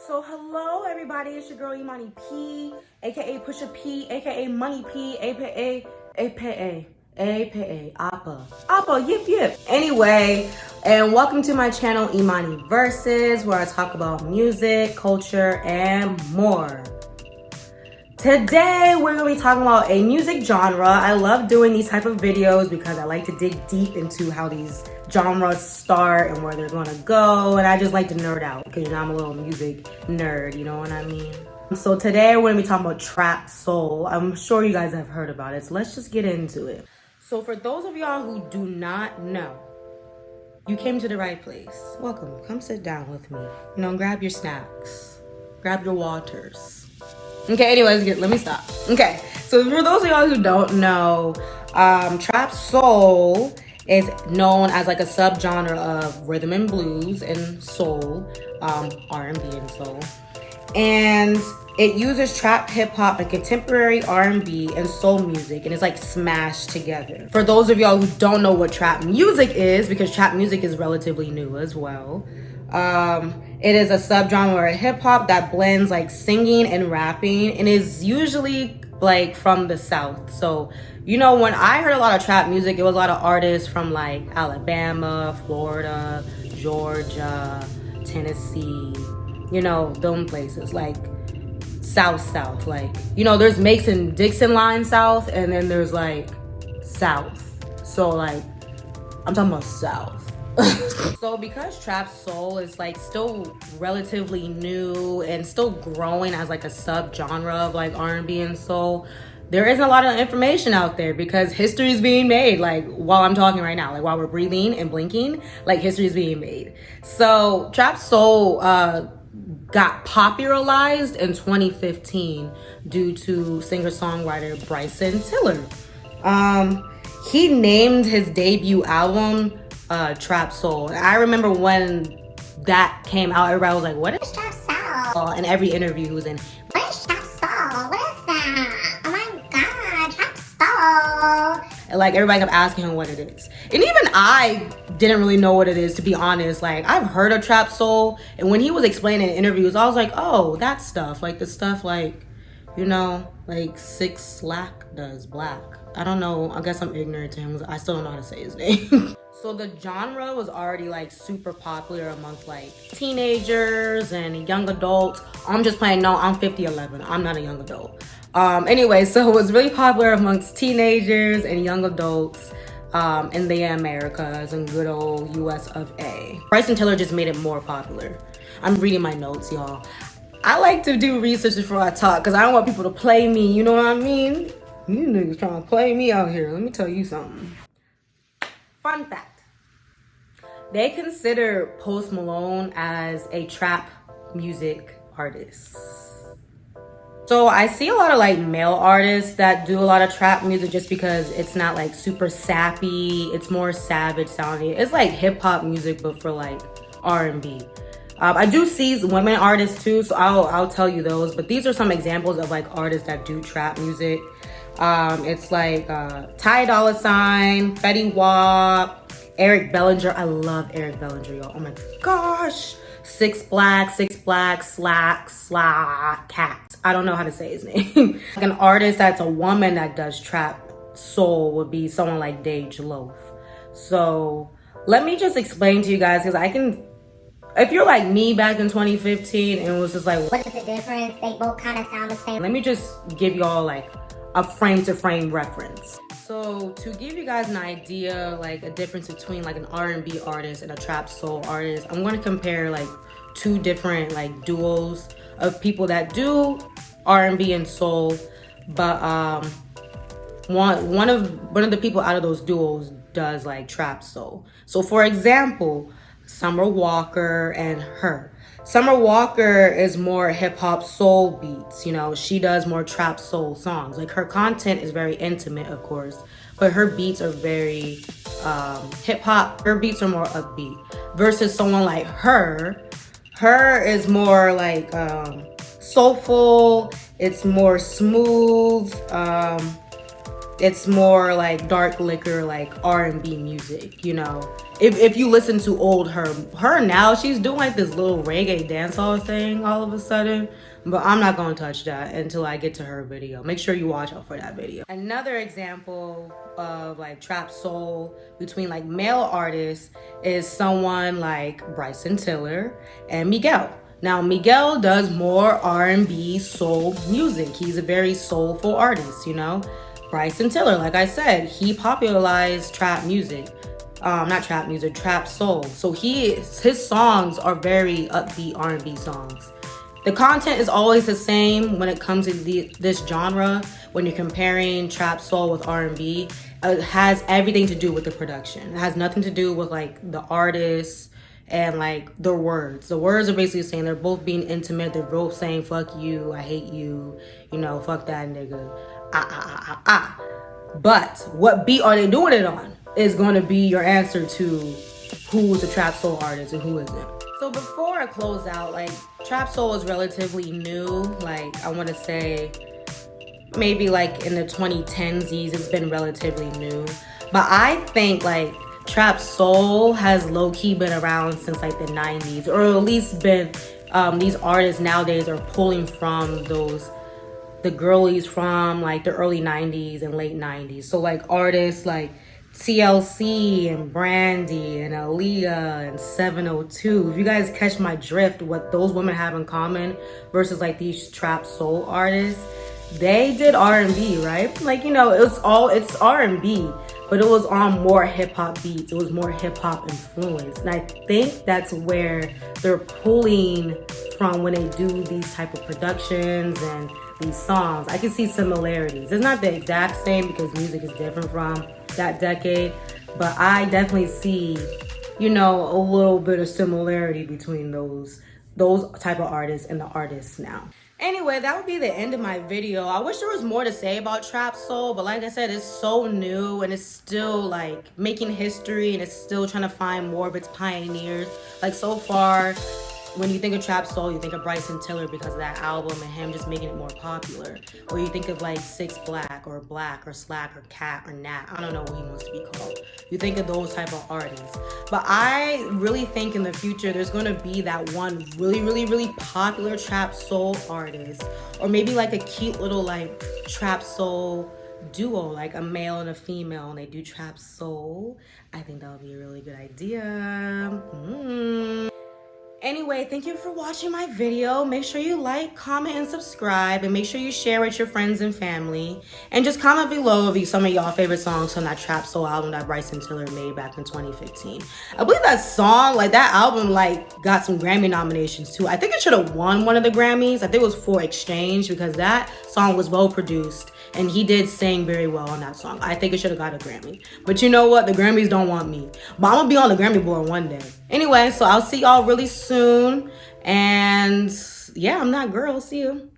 So hello everybody, it's your girl Imani P, aka Pusha P, aka Money P, aka Appa, yip yip. Anyway, and welcome to my channel Imani Versus, where I talk about music, culture, and more. Today we're gonna be talking about a music genre. I love doing these type of videos because I like to dig deep into how these genres start and where they're gonna go, and I just like to nerd out because you know I'm a little music nerd, you know what I mean? So today we're gonna be talking about trap soul. I'm sure you guys have heard about it, so let's just get into it. So for those of y'all who do not know, you came to the right place. Welcome, come sit down with me. You know, grab your snacks, grab your waters. Okay, anyways, let me stop. Okay, so for those of y'all who don't know, trap soul is known as like a subgenre of rhythm and blues and soul, R&B and soul. And it uses trap, hip hop, and contemporary R&B and soul music, and it's like smashed together. For those of y'all who don't know what trap music is, because trap music is relatively new as well, it is a subgenre of hip hop that blends like singing and rapping, and is usually like from the South. So, you know, when I heard a lot of trap music, it was a lot of artists from like Alabama, Florida, Georgia, Tennessee, you know, them places like South, like, you know, there's Mason Dixon line South, and then there's like South. So like, I'm talking about South. So because trap soul is like still relatively new and still growing as like a subgenre of like R&B and soul, there isn't a lot of information out there because history is being made, like while I'm talking right now, like while we're breathing and blinking, like history is being made. So trap soul got popularized in 2015 due to singer-songwriter Bryson Tiller. He named his debut album Trapsoul. I remember when that came out, everybody was like, what is Trapsoul? In every interview he was in, what is Trapsoul? What is that? Oh my god, Trapsoul. And like everybody kept asking him what it is. And even I didn't really know what it is, to be honest. Like, I've heard of trap soul, and when he was explaining in interviews, I was like, oh, that stuff. Like the stuff like, you know, like 6 Lack does, Black. I don't know, I guess I'm ignorant to him. I still don't know how to say his name. So the genre was already like super popular amongst like teenagers and young adults. I'm just playing, no, I'm 50-11. I'm not a young adult. Anyway, so it was really popular amongst teenagers and young adults in the Americas and good old US of A. Bryson Tiller just made it more popular. I'm reading my notes, y'all. I like to do research before I talk because I don't want people to play me, you know what I mean? You niggas trying to play me out here. Let me tell you something. Fun fact. They consider Post Malone as a trap music artist. So I see a lot of like male artists that do a lot of trap music just because it's not like super sappy. It's more savage sounding. It's like hip hop music, but for like R&B. I do see women artists too, so I'll tell you those. But these are some examples of like artists that do trap music. It's like Ty Dolla $ign, Fetty Wap, Eric Bellinger. I love Eric Bellinger, y'all. Oh my gosh. 6 Black, Slack, Cat. I don't know how to say his name. Like an artist that's a woman that does trap soul would be someone like Dej Loaf. So let me just explain to you guys, because I can, if you're like me back in 2015 and it was just like, what is the difference? They both kind of sound the same. Let me just give y'all like a frame to frame reference. So to give you guys an idea, like a difference between like an R&B artist and a trap soul artist, I'm going to compare like 2 different like duos of people that do R&B and soul, but one of the people out of those duos does like trap soul. So for example, Summer Walker and her. Summer Walker is more hip hop soul beats, you know, she does more trap soul songs. Like her content is very intimate, of course, but her beats are very hip hop. Her beats are more upbeat versus someone like her. Her is more like soulful, it's more smooth, it's more like dark liquor, like R&B music, you know. If you listen to old her now, she's doing like this little reggae dancehall thing all of a sudden. But I'm not gonna touch that until I get to her video. Make sure you watch out for that video. Another example of like trap soul between like male artists is someone like Bryson Tiller and Miguel. Now Miguel does more R&B soul music. He's a very soulful artist, you know. Bryson Tiller, like I said, he popularized trap music. Not trap music, trap soul. So his songs are very upbeat R&B songs. The content is always the same when it comes to this genre. When you're comparing trap soul with R&B, it has everything to do with the production. It has nothing to do with like the artists and like the words. The words are basically saying they're both being intimate. They're both saying "fuck you," "I hate you," you know, "fuck that nigga." But what beat are they doing it on is going to be your answer to who's a trap soul artist and who isn't. So before I close out, like trap soul is relatively new. Like I want to say maybe like in the 2010s, it's been relatively new. But I think like trap soul has low-key been around since like the 90s, or at least been these artists nowadays are pulling from the girlies from like the early 90s and late 90s. So like artists like TLC and Brandy and Aaliyah and 702. If you guys catch my drift, what those women have in common versus like these trap soul artists, they did R&B, right? Like, you know, it's R&B, but it was on more hip-hop beats. It was more hip-hop influence. And I think that's where they're pulling from when they do these type of productions and these songs. I can see similarities. It's not the exact same because music is different from that decade, but I definitely see, you know, a little bit of similarity between those type of artists and the artists now. Anyway, that would be the end of my video. I wish there was more to say about trap soul, but like I said, it's so new and it's still like making history and it's still trying to find more of its pioneers. Like so far, when you think of trap soul, you think of Bryson Tiller because of that album and him just making it more popular. Or you think of like Six Black or Slack or Cat or Nat. I don't know what he wants to be called. You think of those type of artists. But I really think in the future there's going to be that one really, really, really popular trap soul artist. Or maybe like a cute little like trap soul duo, like a male and a female, and they do trap soul. I think that would be a really good idea. Anyway, thank you for watching my video. Make sure you like, comment, and subscribe, and make sure you share with your friends and family. And just comment below if some of y'all favorite songs from that trap soul album that Bryson Tiller made back in 2015. I believe that song, like that album, like got some Grammy nominations too. I think it should have won one of the Grammys. I think it was for Exchange because that song was well produced and he did sing very well on that song. I think it should have got a Grammy. But you know what? The Grammys don't want me. But I'm gonna be on the Grammy board one day. Anyway, so I'll see y'all really soon. And yeah, I'm that girl. See you.